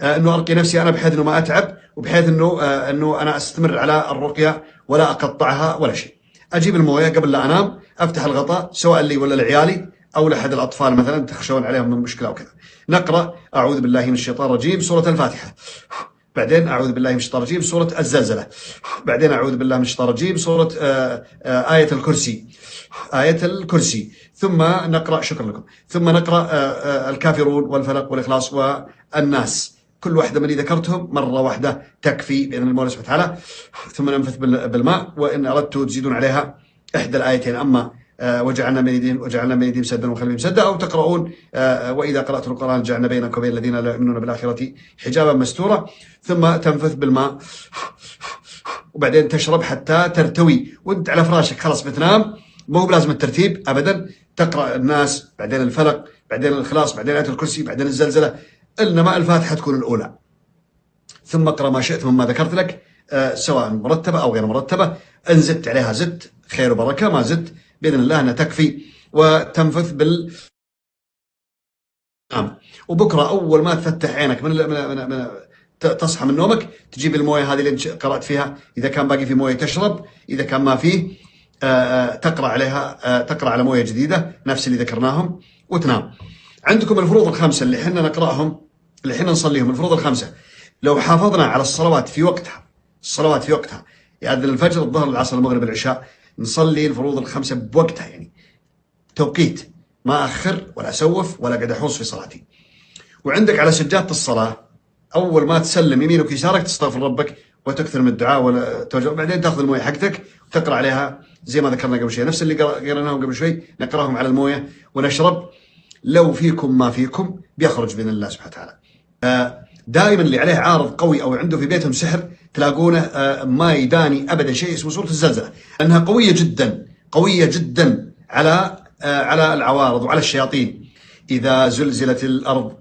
انه ارقي نفسي انا بحيث انه ما اتعب، وبحيث انه انا استمر على الرقيه ولا اقطعها ولا شيء. اجيب المويه قبل لا انام، افتح الغطاء سواء لي ولا لعيالي او لاحد الاطفال مثلا تخشون عليهم من مشكله او كذا. نقرا اعوذ بالله من الشيطان الرجيم سوره الفاتحه، بعدين اعوذ بالله من الشيطان الرجيم سوره الزلزله، بعدين اعوذ بالله من الشيطان الرجيم سوره ايه الكرسي، آية الكرسي، ثم نقرأ شكرا لكم، ثم نقرأ الكافرون والفلق والإخلاص والناس. كل واحدة من اللي ذكرتهم مرة واحدة تكفي بإذن المولى سبحانه وتعالى. ثم ننفث بالماء، وإن أردتوا تزيدون عليها إحدى الآيتين، أما وجعلنا من أيديهم سدا ومن خلفهم سدا، أو تقرؤون وإذا قرأتم القرآن جعلنا بينكم وبين الذين لا يؤمنون بالآخرة حجابا مستورا. ثم تنفث بالماء، وبعدين تشرب حتى ترتوي وانت على فراشك خلاص بتنام. مو بلازم الترتيب ابدا، تقرا الناس بعدين الفلق بعدين الاخلاص بعدين ايه الكرسي بعدين الزلزله، انما الفاتحه تكون الاولى. ثم اقرا ما شئت مما ذكرت لك سواء مرتبه او غير مرتبه. ان زدت عليها زدت خير وبركه، ما زدت باذن الله انها تكفي. وتنفث بال وبكره اول ما تفتح عينك من تصحى من نومك تجيب المويه هذه اللي قرات فيها، اذا كان باقي في مويه تشرب، اذا كان ما فيه تقرا عليها، تقرا على مويه جديده نفس اللي ذكرناهم وتنام. عندكم الفروض الخمسه اللي احنا نقراهم، اللي احنا نصليهم، الفروض الخمسه لو حافظنا على الصلوات في وقتها، الصلوات في وقتها، يأذن الفجر الظهر العصر المغرب العشاء، نصلي الفروض الخمسه بوقتها، يعني توقيت، ما اخر ولا اسوف ولا قاعد احوص في صلاتي. وعندك على سجاده الصلاه اول ما تسلم يمينك ويسارك تستغفر ربك وتكثر من الدعاء ولا توجه، بعدين تاخذ المويه حقتك وتقرا عليها زي ما ذكرنا قبل شوي، نفس اللي قرأناهم قبل شوي نقراهم على المويه ونشرب. لو فيكم ما فيكم بيخرج باذن الله سبحانه وتعالى. دائما اللي عليه عارض قوي او عنده في بيتهم سحر تلاقونه ما يداني ابدا شيء اسمه سوره الزلزله، لانها قويه جدا، قويه جدا على العوارض وعلى الشياطين. اذا زلزلت الارض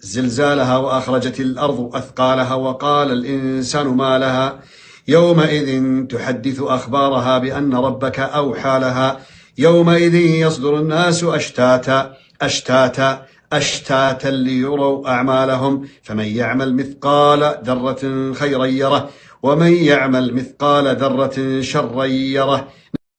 زلزالها وأخرجت الأرض أثقالها وقال الإنسان ما لها يومئذ تحدث أخبارها بأن ربك أوحى لها يومئذ يصدر الناس أشتاتا ليروا أعمالهم فمن يعمل مثقال ذرة خيرا يره ومن يعمل مثقال ذرة شرا يره.